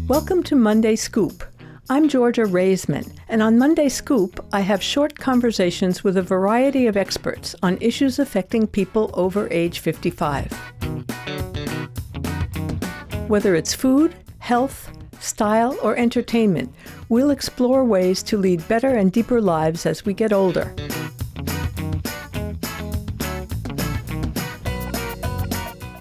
Welcome to Monday Scoop. I'm Georgia Raisman, and on Monday Scoop, I have short conversations with a variety of experts on issues affecting people over age 55. Whether it's food, health, style, or entertainment, we'll explore ways to lead better and deeper lives as we get older.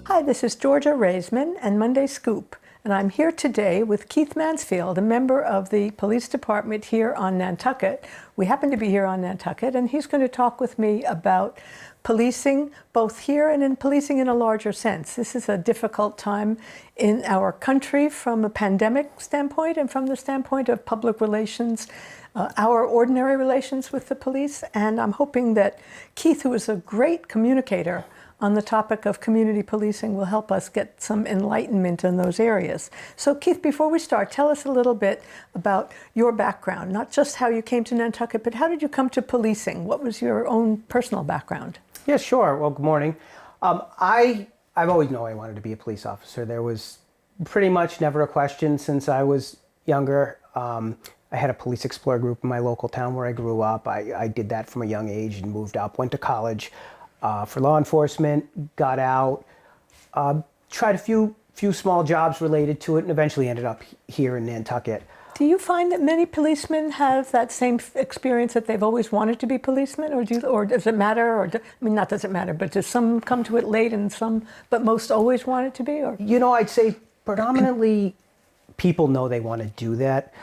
Hi, this is Georgia Raisman and Monday Scoop, and I'm here today with Keith Mansfield, a member of the police department here on Nantucket. We happen to be here on Nantucket, and he's going to talk with me about policing, both here and in policing in a larger sense. This is a difficult time in our country from a pandemic standpoint and from the standpoint of public relations, our ordinary relations with the police. And I'm hoping that Keith, who is a great communicator on the topic of community policing, will help us get some enlightenment in those areas. So Keith, before we start, tell us a little bit about your background, not just how you came to Nantucket, but how did you come to policing? What was your own personal background? Yeah, sure. Well, good morning. I've always known I wanted to be a police officer. There was pretty much never a question since I was younger. I had a police explorer group in my local town where I grew up. I did that from a young age and moved up, went to college for law enforcement, got out, tried a few small jobs related to it, and eventually ended up here in Nantucket. Do you find that many policemen have that same experience, that they've always wanted to be policemen, or does it matter? Not does it matter, but does some come to it late and some, but most always wanted to be? Or I'd say predominantly people know they want to do that,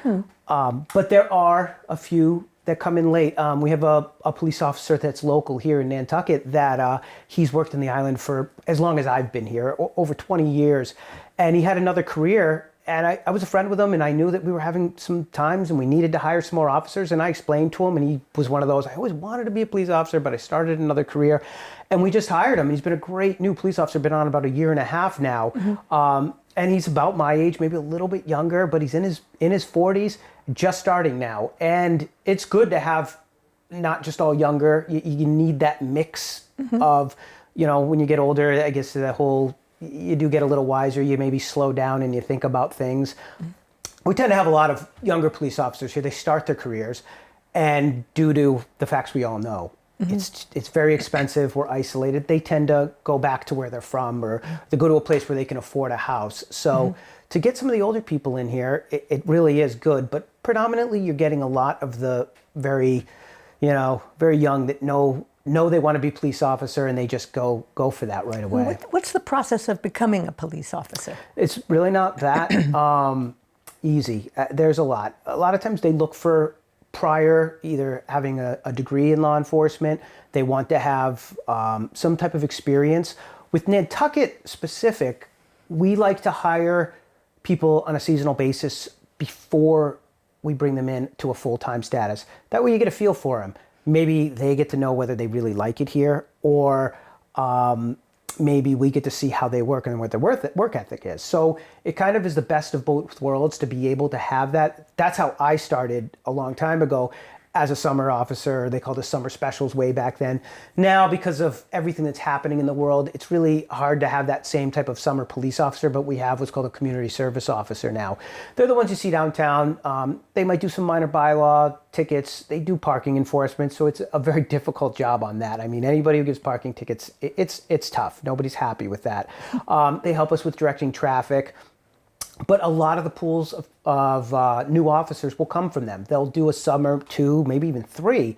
but there are a few that come in late. We have a police officer that's local here in Nantucket that he's worked in the island for as long as I've been here, over 20 years, and he had another career. And I was a friend with him, and I knew that we were having some times and we needed to hire some more officers. And I explained to him, and he was one of those, I always wanted to be a police officer, but I started another career. And we just hired him. He's been a great new police officer, been on about a year and a half now. Mm-hmm. And he's about my age, maybe a little bit younger, but he's in his 40s, just starting now. And it's good to have not just all younger. You need that mix of, when you get older, I guess the whole, you do get a little wiser, you maybe slow down and you think about things. We tend to have a lot of younger police officers here. They start their careers, and due to the facts we all know, it's very expensive, we're isolated. They tend to go back to where they're from, or they go to a place where they can afford a house. So to get some of the older people in here, it really is good. But predominantly you're getting a lot of the very young that know they want to be police officer, and they just go for that right away. What's the process of becoming a police officer? It's really not that easy. There's a lot. A lot of times they look for prior either having a degree in law enforcement. They want to have some type of experience. With Nantucket specific, we like to hire people on a seasonal basis before we bring them in to a full-time status. That way you get a feel for them. Maybe they get to know whether they really like it here, or maybe we get to see how they work and what their work ethic is. So it kind of is the best of both worlds to be able to have that. That's how I started a long time ago as a summer officer. They called us summer specials way back then. Now, because of everything that's happening in the world, it's really hard to have that same type of summer police officer, but we have what's called a community service officer now. They're the ones you see downtown. They might do some minor bylaw tickets. They do parking enforcement, so it's a very difficult job on that. I mean, anybody who gives parking tickets, it's tough. Nobody's happy with that. They help us with directing traffic. But a lot of the pools of new officers will come from them. They'll do a summer, 2, maybe even 3.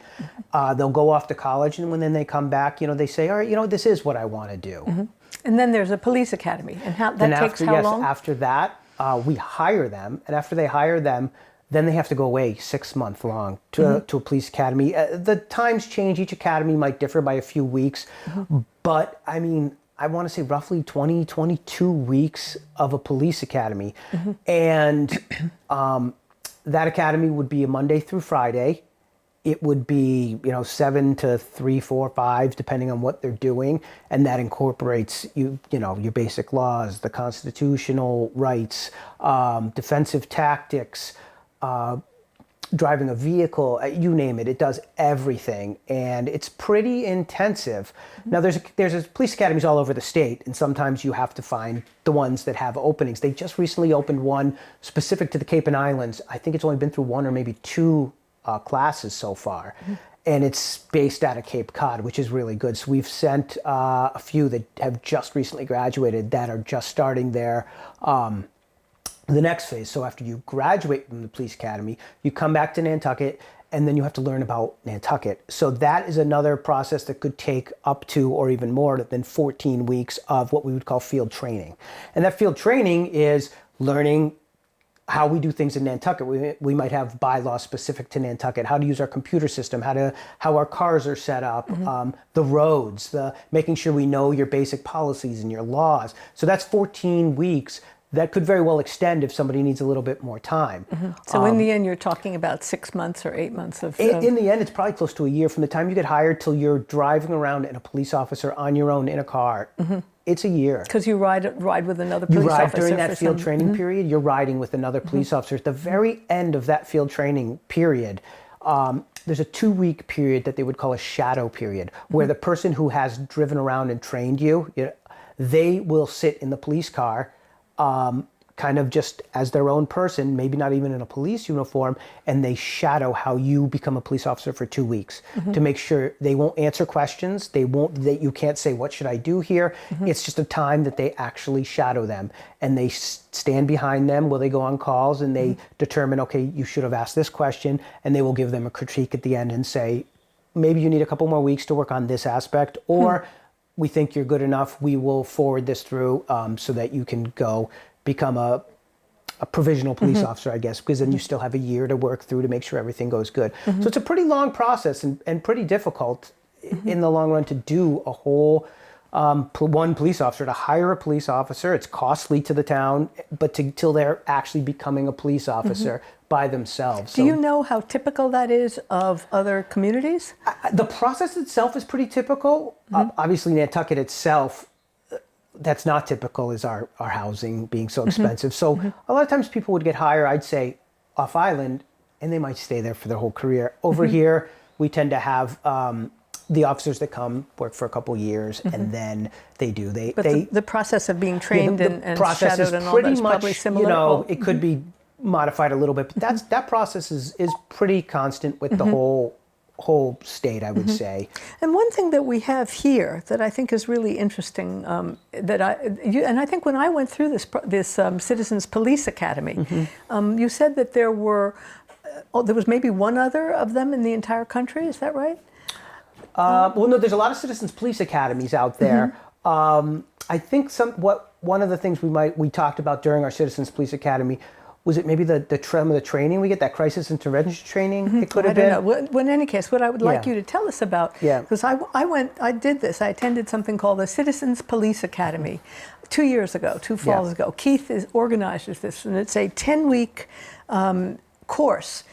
They'll go off to college, and when then they come back, they say, all right, this is what I want to do. And then there's a police academy. And that takes how long? After that, we hire them. And after they hire them, then they have to go away 6 months long to a police academy. The times change. Each academy might differ by a few weeks. But, I mean, I want to say roughly 22 weeks of a police academy. And that academy would be a Monday through Friday. It would be, 7 to 3, 4, 5, depending on what they're doing. And that incorporates, your basic laws, the constitutional rights, defensive tactics, driving a vehicle, you name it, it does everything, and it's pretty intensive. Now, there's police academies all over the state, and sometimes you have to find the ones that have openings. They just recently opened one specific to the Cape and Islands. I think it's only been through one or maybe two classes so far, and it's based out of Cape Cod, which is really good. So we've sent a few that have just recently graduated that are just starting their the next phase. So after you graduate from the police academy, you come back to Nantucket, and then you have to learn about Nantucket. So that is another process that could take up to, or even more than 14 weeks of what we would call field training. And that field training is learning how we do things in Nantucket. We might have bylaws specific to Nantucket, how to use our computer system, how our cars are set up, the roads, making sure we know your basic policies and your laws. So that's 14 weeks. That could very well extend if somebody needs a little bit more time. So in the end, you're talking about 6 months or 8 months of... In the end, it's probably close to a year from the time you get hired till you're driving around in a police officer on your own in a car. It's a year. Because you ride with another police officer. You ride during that field training period, you're riding with another police officer. At the very end of that field training period, there's a 2-week period that they would call a shadow period, where the person who has driven around and trained you, they will sit in the police car, kind of just as their own person, maybe not even in a police uniform, and they shadow how you become a police officer for 2 weeks to make sure they won't answer questions. That you can't say, what should I do here? It's just a time that they actually shadow them, and they stand behind them while they go on calls, and they determine, okay, you should have asked this question, and they will give them a critique at the end and say, maybe you need a couple more weeks to work on this aspect, or we think you're good enough, we will forward this through so that you can go become a provisional police officer, I guess, because then you still have a year to work through to make sure everything goes good. So it's a pretty long process and pretty difficult in the long run to do a whole one police officer, to hire a police officer. It's costly to the town, but till they're actually becoming a police officer by themselves. Do you know how typical that is of other communities? The process itself is pretty typical. Obviously, Nantucket itself, that's not typical, is our housing being so expensive. So a lot of times people would get hired, I'd say, off island, and they might stay there for their whole career. Over here, we tend to have the officers that come work for a couple years, and then the process of being trained and shadowed and all that is probably similar. You know, it could be modified a little bit, but that process is pretty constant with the whole state, I would say. And one thing that we have here that I think is really interesting, and I think when I went through this Citizens Police Academy, you said that there was maybe one other of them in the entire country. Is that right? Well, no, there's a lot of Citizens Police Academies out there. I think one of the things we talked about during our Citizens Police Academy was it maybe the training we get, that crisis intervention training? It could have been. I don't know. Well, in any case, what I would like you to tell us about, because I attended something called the Citizens Police Academy 2 years ago, two falls ago. Keith organizes this, and it's a 10-week course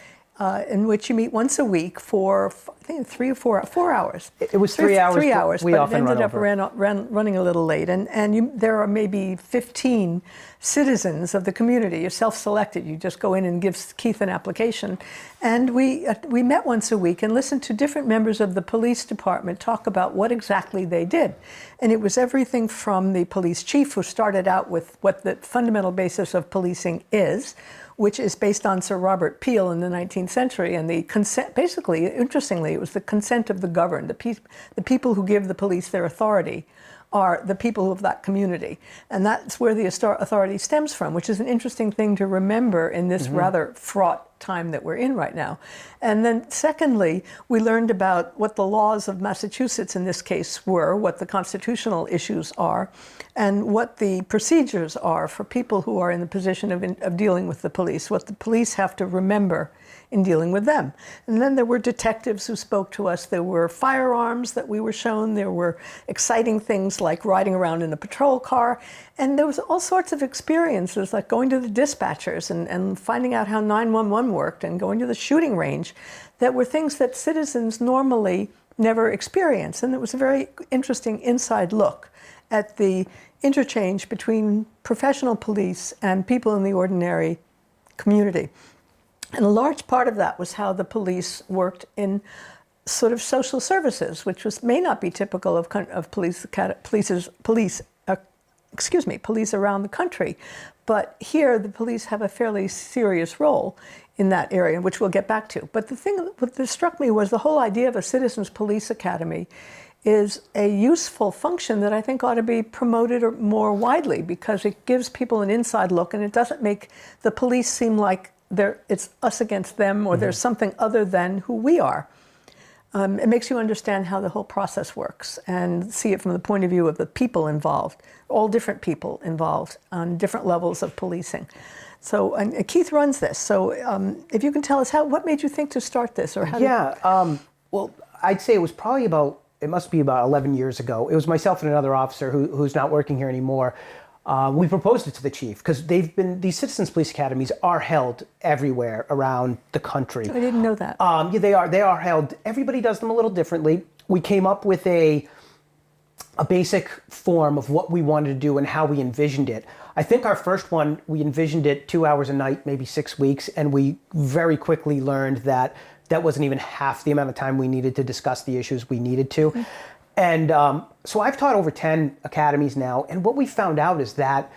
in which you meet once a week for, I think, 3 or 4 hours. It was 3 hours. 3 hours, we but often it ended up running a little late. And there are maybe 15 citizens of the community. You're self-selected. You just go in and give Keith an application. And we met once a week and listened to different members of the police department talk about what exactly they did. And it was everything from the police chief, who started out with what the fundamental basis of policing is, which is based on Sir Robert Peel in the 19th century, and the consent, basically, interestingly, it was the consent of the governed. The people who give the police their authority are the people of that community. And that's where the authority stems from, which is an interesting thing to remember in this rather fraught time that we're in right now. And then secondly, we learned about what the laws of Massachusetts in this case were, what the constitutional issues are, and what the procedures are for people who are in the position of dealing with the police, what the police have to remember in dealing with them. And then there were detectives who spoke to us. There were firearms that we were shown. There were exciting things like riding around in a patrol car. And there was all sorts of experiences, like going to the dispatchers and finding out how 911 worked, and going to the shooting range, that were things that citizens normally never experience. And it was a very interesting inside look at the interchange between professional police and people in the ordinary community. And a large part of that was how the police worked in sort of social services, which may not be typical of police around the country. But here, the police have a fairly serious role in that area, which we'll get back to. But the thing that struck me was the whole idea of a Citizens Police Academy is a useful function that I think ought to be promoted more widely, because it gives people an inside look, and it doesn't make the police seem like it's us against them, or there's something other than who we are. It makes you understand how the whole process works and see it from the point of view of the people involved, all different people involved on different levels of policing. So and Keith runs this. So if you can tell us what made you think to start this, or how? Yeah, well, I'd say it must be about 11 years ago. It was myself and another officer who's not working here anymore. We proposed it to the chief, because these Citizens Police Academies are held everywhere around the country. I didn't know that. Yeah, they are held. Everybody does them a little differently. We came up with a basic form of what we wanted to do and how we envisioned it. I think our first one, we envisioned it 2 hours a night, maybe 6 weeks, and we very quickly learned that wasn't even half the amount of time we needed to discuss the issues we needed to. Mm-hmm. And so I've taught over 10 academies now, and what we found out is that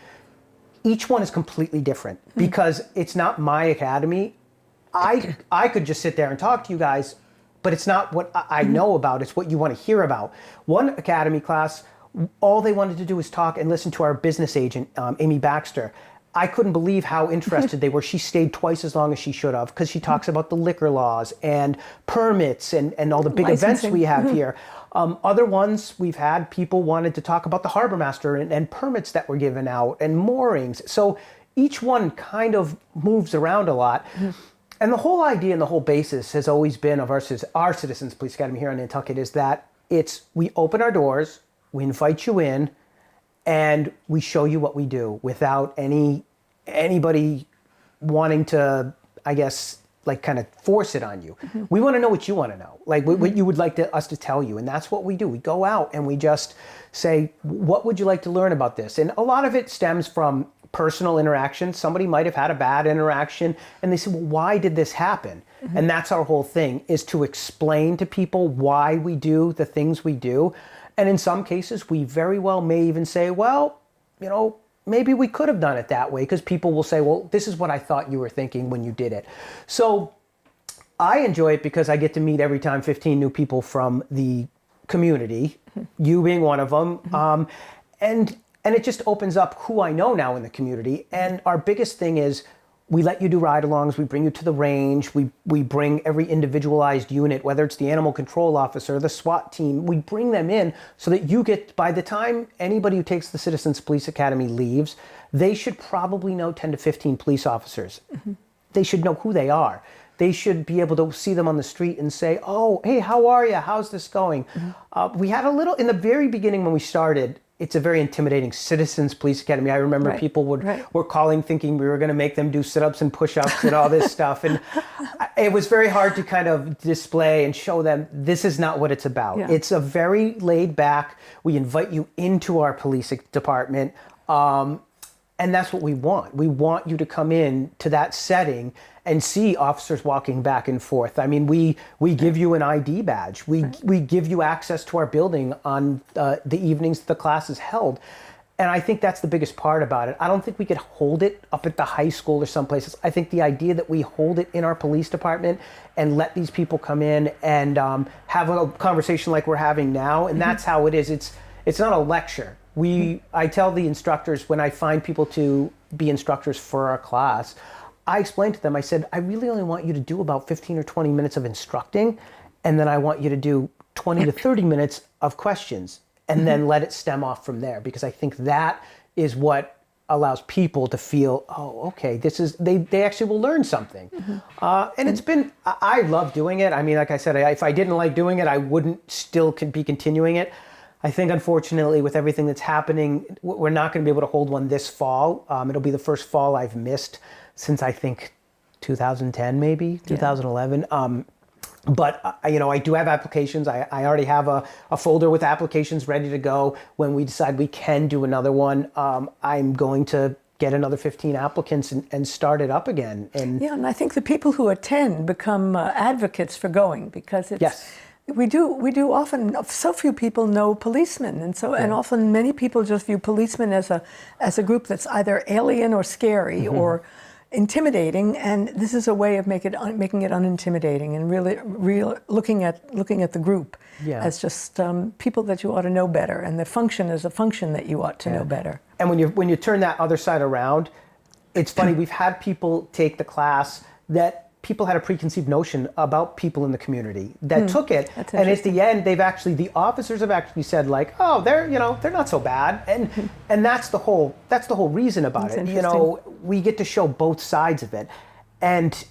each one is completely different, because it's not my academy. I could just sit there and talk to you guys, but it's not what I know about, it's what you want to hear about. One academy class, all they wanted to do was talk and listen to our business agent, Amy Baxter. I couldn't believe how interested they were. She stayed twice as long as she should have, because she talks about the liquor laws and permits and all the big events we have here. Other ones we've had, people wanted to talk about the harbor master and permits that were given out and moorings. So each one kind of moves around a lot. And the whole idea and the whole basis has always been of our Citizens Police Academy here in Nantucket is that we open our doors, we invite you in, and we show you what we do without anybody wanting to, I guess, like kind of force it on you. Mm-hmm. We want to know what you want to know, like what you would like us to tell you. And that's what we do. We go out and we just say, what would you like to learn about this? And a lot of it stems from personal interaction. Somebody might have had a bad interaction and they say, well, why did this happen? Mm-hmm. And that's our whole thing, is to explain to people why we do the things we do. And in some cases, we very well may even say, well, maybe we could have done it that way, because people will say, well, this is what I thought you were thinking when you did it. So I enjoy it because I get to meet every time 15 new people from the community, you being one of them. And it just opens up who I know now in the community. And our biggest thing is we let you do ride-alongs, we bring you to the range, we bring every individualized unit, whether it's the animal control officer, the SWAT team, we bring them in so that you get, by the time anybody who takes the Citizens Police Academy leaves, they should probably know 10 to 15 police officers. Mm-hmm. They should know who they are. They should be able to see them on the street and say, oh, hey, how are you? How's this going? Mm-hmm. We had a little, in the very beginning when we started, it's a very intimidating Citizens Police Academy. I remember people were calling thinking we were going to make them do sit-ups and push-ups and all this stuff. And it was very hard to kind of display and show them this is not what it's about. Yeah. It's a very laid back, we invite you into our police department. And that's what we want. We want you to come in to that setting and see officers walking back and forth. I mean, we give you an ID badge. We give you access to our building on the evenings the class is held. And I think that's the biggest part about it. I don't think we could hold it up at the high school or some places. I think the idea that we hold it in our police department and let these people come in and have a conversation like we're having now, and that's how it is. It's not a lecture. I tell the instructors, when I find people to be instructors for our class, I explain to them, I said, I really only want you to do about 15 or 20 minutes of instructing, and then I want you to do 20 to 30 minutes of questions, and then let it stem off from there, because I think that is what allows people to feel, oh, okay, they actually will learn something. And it's been, I love doing it. I mean, like I said, if I didn't like doing it, I wouldn't still be continuing it. I think, unfortunately, with everything that's happening, we're not going to be able to hold one this fall. It'll be the first fall I've missed since, I think, 2010, maybe, 2011. But, I do have applications. I already have a folder with applications ready to go. When we decide we can do another one, I'm going to get another 15 applicants and start it up again. And Yeah, and I think the people who attend become advocates for going because it's. Yes. We do often. So few people know policemen, and often many people just view policemen as a group that's either alien or scary or intimidating. And this is a way of making it unintimidating and really looking at the group as just people that you ought to know better, and the function is a function that you ought to know better. And when you turn that other side around, it's funny. We've had people take the class that people had a preconceived notion about people in the community that took it, and at the end, the officers have actually said like, oh, they're not so bad, and that's the whole reason about it. We get to show both sides of it, and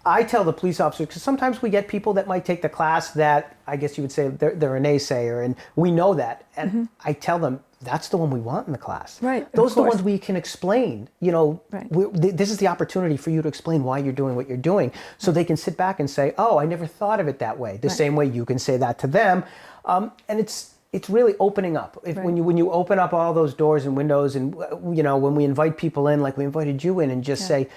I tell the police officers, because sometimes we get people that might take the class that I guess you would say they're a naysayer, and we know that, and I tell them, that's the one we want in the class. Right. Those are the ones we can explain. Right. This is the opportunity for you to explain why you're doing what you're doing, so they can sit back and say, "Oh, I never thought of it that way." The same way you can say that to them, and it's really opening up. When you open up all those doors and windows, and when we invite people in, like we invited you in, and just say,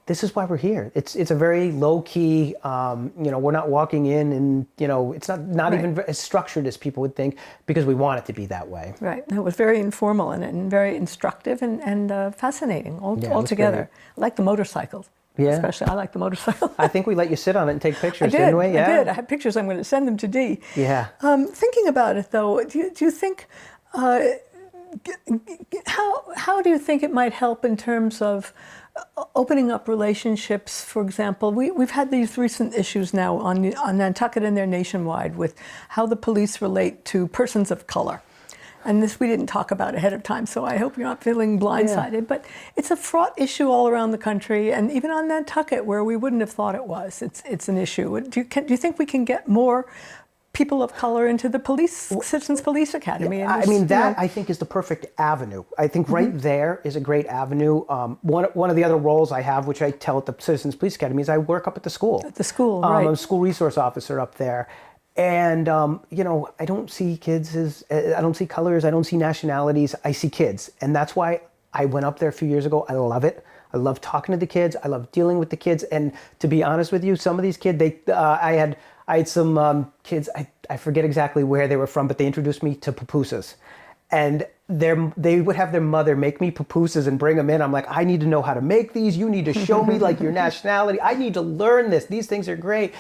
this is why we're here. It's a very low key. We're not walking in, and it's not even as structured as people would think, because we want it to be that way. Right. It was very informal and very instructive and fascinating altogether. I like the motorcycles. Yeah. Especially, I like the motorcycle. I think we let you sit on it and take pictures, I did, didn't we? Yeah. I did. I have pictures. I'm going to send them to Dee. Yeah. Thinking about it, though, do you think? How do you think it might help in terms of opening up relationships? For example, we've had these recent issues now on Nantucket, and they're nationwide, with how the police relate to persons of color. And this we didn't talk about ahead of time, so I hope you're not feeling blindsided. Yeah. But it's a fraught issue all around the country, and even on Nantucket, where we wouldn't have thought it was, it's an issue. Do you think we can get more people of color into the Citizens Police Academy? Yeah, I think is the perfect avenue. I think right there is a great avenue. One of the other roles I have, which I tell at the Citizens Police Academy, is I work up at the school. At the school, right. I'm a school resource officer up there. And, I don't see kids I don't see colors, I don't see nationalities, I see kids. And that's why I went up there a few years ago. I love it. I love talking to the kids. I love dealing with the kids. And to be honest with you, some of these kids, I had some kids, I forget exactly where they were from, but they introduced me to pupusas. And they would have their mother make me pupusas and bring them in. I'm like, I need to know how to make these. You need to show me like your nationality. I need to learn this. These things are great.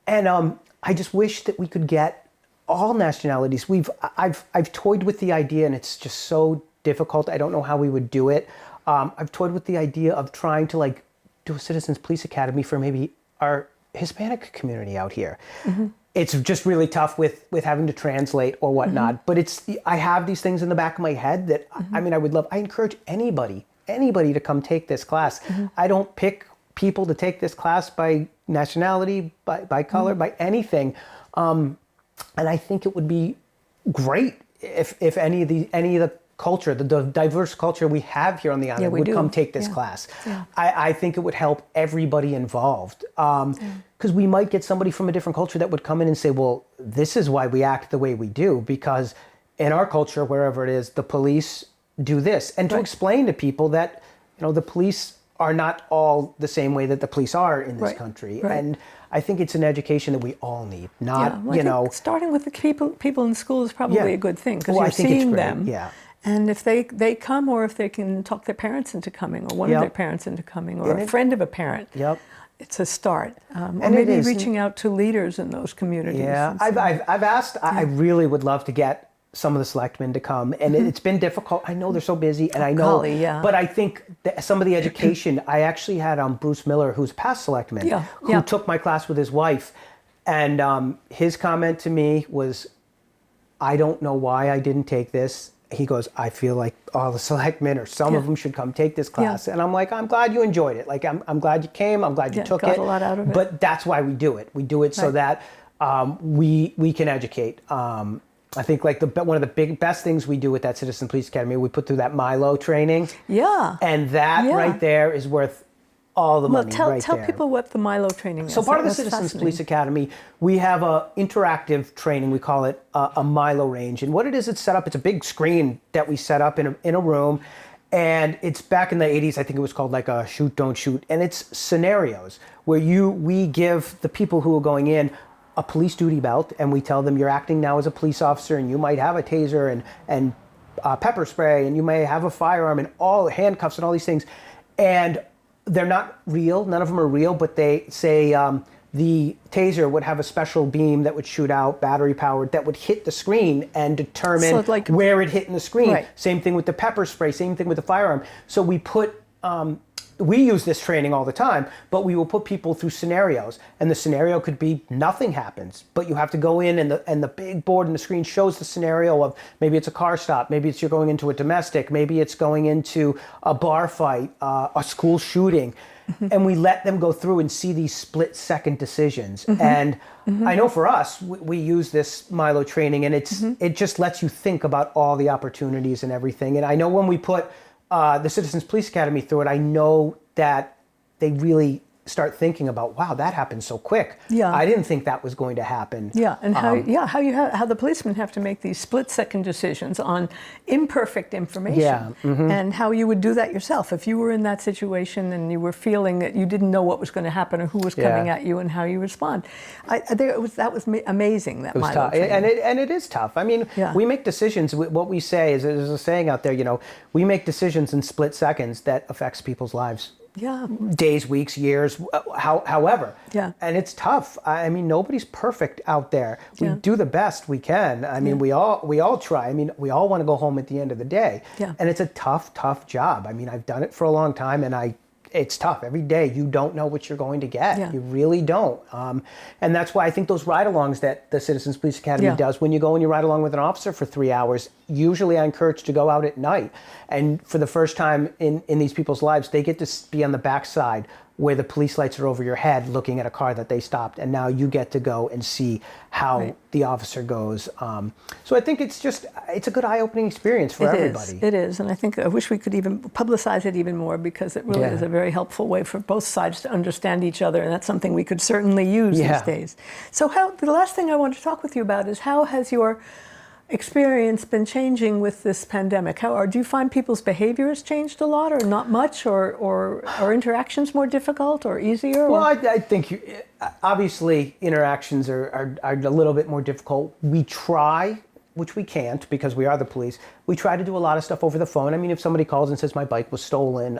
And I just wish that we could get all nationalities. I've toyed with the idea, and it's just so difficult. I don't know how we would do it. I've toyed with the idea of trying to do a Citizens Police Academy for maybe our Hispanic community out here. It's just really tough with having to translate or whatnot. But I have these things in the back of my head that I encourage anybody to come take this class. I don't pick people to take this class by nationality, by color, by anything. And I think it would be great if any of the culture, the diverse culture we have here on the island would come take this class. Yeah. I think it would help everybody involved. Because we might get somebody from a different culture that would come in and say, well, this is why we act the way we do, because in our culture, wherever it is, the police do this. And to explain to people that, the police are not all the same way that the police are in this country. Right. And I think it's an education that we all need, not, I think starting with the people in school is probably a good thing, because you're seeing them. Yeah. And if they come, or if they can talk their parents into coming, or one of their parents into coming, or a friend of a parent, it's a start. Or maybe reaching out to leaders in those communities. Yeah, I've asked, I really would love to get some of the selectmen to come, and it's been difficult. I know they're so busy, and I know, but I think that some of the education, I actually had Bruce Miller, who's past selectman, who took my class with his wife, and his comment to me was, I don't know why I didn't take this. He goes, I feel like all the selectmen or some of them should come take this class. And I'm like, I'm glad you enjoyed it. Like, I'm glad you came. I'm glad you took it. Got a lot out of it. But that's why we do it. We do it so that we can educate. I think one of the best things we do with that Citizen Police Academy, we put through that Milo training. Yeah. And that right there is worth all the money. Tell people what the Milo training is. So part of the Citizens Police Academy, we have a interactive training. We call it a Milo range. And what it is, it's set up, it's a big screen that we set up in a room. And it's back in the 80s, I think it was called like a shoot, don't shoot. And it's scenarios where we give the people who are going in a police duty belt, and we tell them you're acting now as a police officer, and you might have a taser and pepper spray, and you may have a firearm and all handcuffs and all these things. And they're not real. None of them are real, but they say the taser would have a special beam that would shoot out, battery powered, that would hit the screen and determine where it hit in the screen. Right. Same thing with the pepper spray, same thing with the firearm. So we use this training all the time, but we will put people through scenarios. And the scenario could be nothing happens, but you have to go in and the big board and the screen shows the scenario of maybe it's a car stop, maybe it's you're going into a domestic, maybe it's going into a bar fight, a school shooting. And we let them go through and see these split-second decisions. And I know for us, we use this Milo training, and it just lets you think about all the opportunities and everything. And I know when we put the Citizens Police Academy through it, I know that they really start thinking about, wow, that happened so quick. Yeah. I didn't think that was going to happen. Yeah, and how the policemen have to make these split-second decisions on imperfect information. Yeah. And how you would do that yourself if you were in that situation and you were feeling that you didn't know what was going to happen or who was coming at you and how you respond. That was amazing. That it was tough, and it is tough. I mean, we make decisions. What we say is, there's a saying out there, we make decisions in split seconds that affects people's lives. Yeah. Days, weeks, years, however. Yeah. And it's tough. I mean, nobody's perfect out there. We do the best we can. I mean, we all try. I mean, we all want to go home at the end of the day. Yeah. And it's a tough job. I mean, I've done it for a long time, and it's tough. Every day you don't know what you're going to get. Yeah. You really don't. And that's why I think those ride-alongs that the Citizens Police Academy does, when you go and you ride along with an officer for 3 hours, usually I encourage to go out at night. And for the first time in these people's lives, they get to be on the backside where the police lights are over your head looking at a car that they stopped. And now you get to go and see how the officer goes. So I think it's a good eye-opening experience for everybody. It is. And I wish we could even publicize it even more, because it really is a very helpful way for both sides to understand each other. And that's something we could certainly use these days. So the last thing I want to talk with you about is, how has your experience been changing with this pandemic? Do you find people's behaviors changed a lot, or not much, or interactions more difficult or easier? Well, I think obviously interactions are a little bit more difficult. We try, which we can't because we are the police. We try to do a lot of stuff over the phone. I mean, if somebody calls and says my bike was stolen,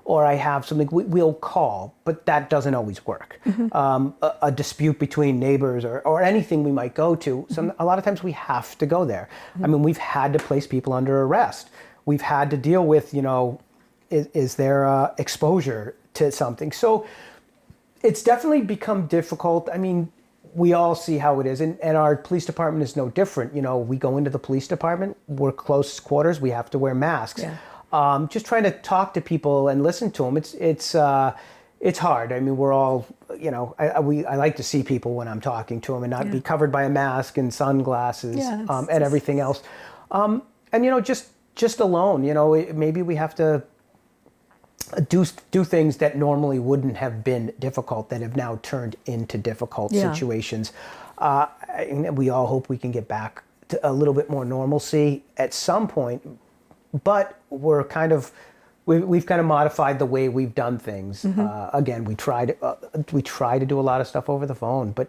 or I have something, we'll call, but that doesn't always work. A dispute between neighbors or anything we might go to, a lot of times we have to go there. I mean, we've had to place people under arrest. We've had to deal with, is there exposure to something? So it's definitely become difficult. I mean, we all see how it is, and our police department is no different. We go into the police department, we're close quarters, we have to wear masks. Yeah. Just trying to talk to people and listen to them, it's hard. I mean, we're all, I like to see people when I'm talking to them and not be covered by a mask and sunglasses and everything else. And just alone, maybe we have to do things that normally wouldn't have been difficult, that have now turned into difficult situations. And we all hope we can get back to a little bit more normalcy at some point, but we've kind of modified the way we've done things. Again, we try to do a lot of stuff over the phone, but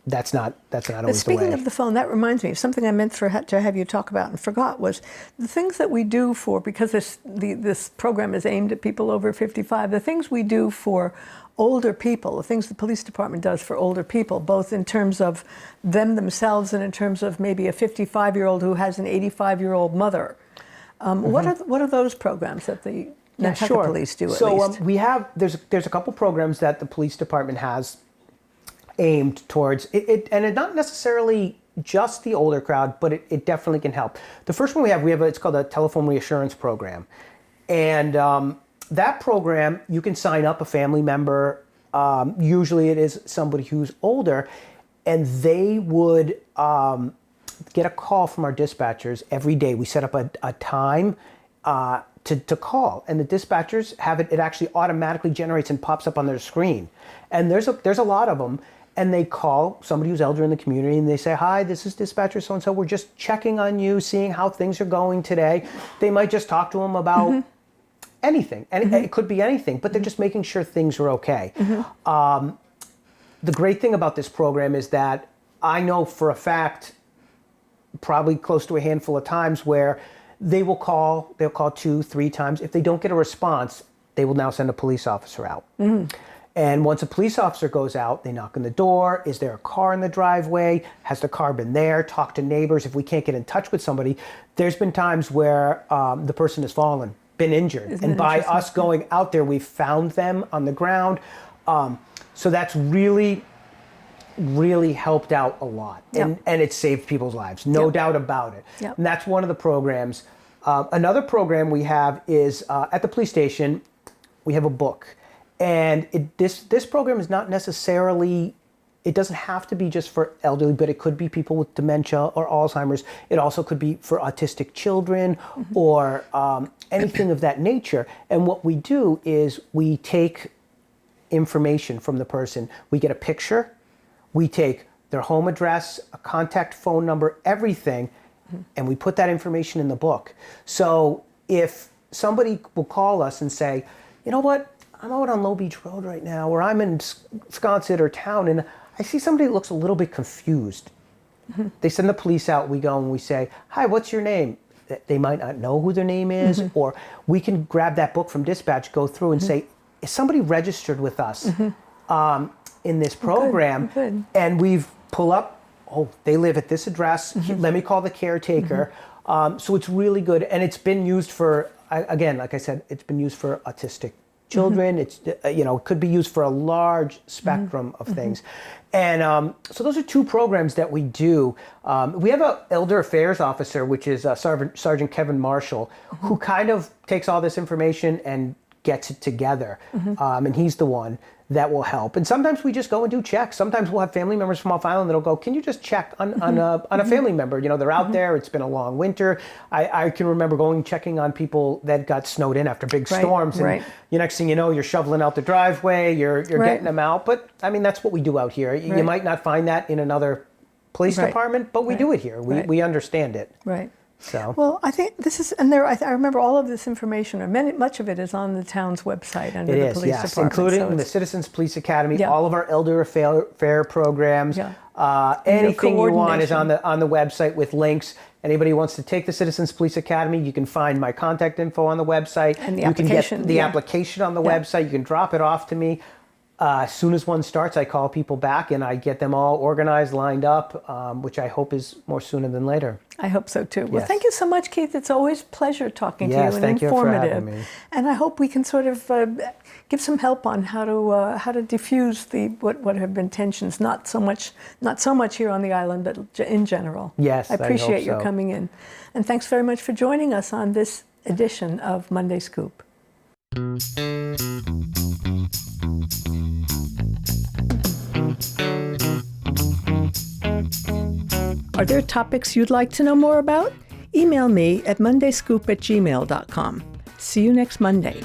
that's not always the way. Speaking of the phone, that reminds me of something I meant to have you talk about and forgot, was the things that we do because this program is aimed at people over 55, the things we do for older people, the things the police department does for older people, both in terms of them themselves and in terms of maybe a 55-year-old who has an 85-year-old mother. What are those programs that the Nantucket Police do, at least? So we have, there's a couple programs that the police department has aimed towards it, and it's not necessarily just the older crowd, but it definitely can help. The first one we have it's called a telephone reassurance program, and that program, you can sign up a family member. Usually it is somebody who's older, and they would get a call from our dispatchers every day. We set up a time to call, and the dispatchers have it actually automatically generates and pops up on their screen. And there's a lot of them. And they call somebody who's elder in the community, and they say, hi, this is dispatcher so-and-so. We're just checking on you, seeing how things are going today. They might just talk to them about anything. And it could be anything, but they're just making sure things are okay. The great thing about this program is that I know for a fact, probably close to a handful of times where they'll call 2-3 times. If they don't get a response, they will now send a police officer out. And once a police officer goes out, they knock on the door. Is there a car in the driveway? Has the car been there? Talk to neighbors. If we can't get in touch with somebody, there's been times where the person has fallen, been injured. And by us going out there, we've found them on the ground. So that's really helped out a lot. And it saved people's lives, no doubt about it. And that's one of the programs. Another program we have is at the police station, we have a book. And this program is not necessarily, it doesn't have to be just for elderly, but it could be people with dementia or Alzheimer's. It also could be for autistic children or anything of that nature. And what we do is we take information from the person. We get a picture, we take their home address, a contact phone number, everything, and we put that information in the book. So if somebody will call us and say, you know what, I'm out on Low Beach Road right now, or I'm in Sconset or town, and I see somebody that looks a little bit confused. They send the police out, we go and we say, hi, what's your name? They might not know who their name is, or we can grab that book from dispatch, go through and say, is somebody registered with us in this program? Good. And we've pull up, oh, they live at this address, let me call the caretaker. So it's really good, and it's been used for, again, like I said, it's been used for autistic children. It's, it could be used for a large spectrum of things. And so those are 2 programs that we do. We have an elder affairs officer, which is Sergeant Kevin Marshall, who kind of takes all this information and gets it together. And he's the one that will help. And sometimes we just go and do checks. Sometimes we'll have family members from off island that'll go, can you just check on a family member? They're out there, it's been a long winter. I can remember going and checking on people that got snowed in after big storms. And next thing you know, you're shoveling out the driveway, you're getting them out. But I mean, that's what we do out here. You might not find that in another police department, but we do it here. We understand it. So. Well, I think this is, and I remember all of this information, or much of it is on the town's website under the police department. Including the Citizens Police Academy, all of our elder affair programs. Anything you want is on the website with links. Anybody who wants to take the Citizens Police Academy, you can find my contact info on the website. And the you application. Can get the application on the website. You can drop it off to me. As soon as one starts, I call people back and I get them all organized, lined up, which I hope is more sooner than later. I hope so too. Well, thank you so much, Keith. It's always a pleasure talking to you and thank informative. You for having me. And I hope we can sort of give some help on how to diffuse what have been tensions. Not so much here on the island, but in general. Yes, I appreciate I hope your so. coming in, and thanks very much for joining us on this edition of Monday Scoop. Are there topics you'd like to know more about? Email me at mondayscoop@gmail.com. See you next Monday.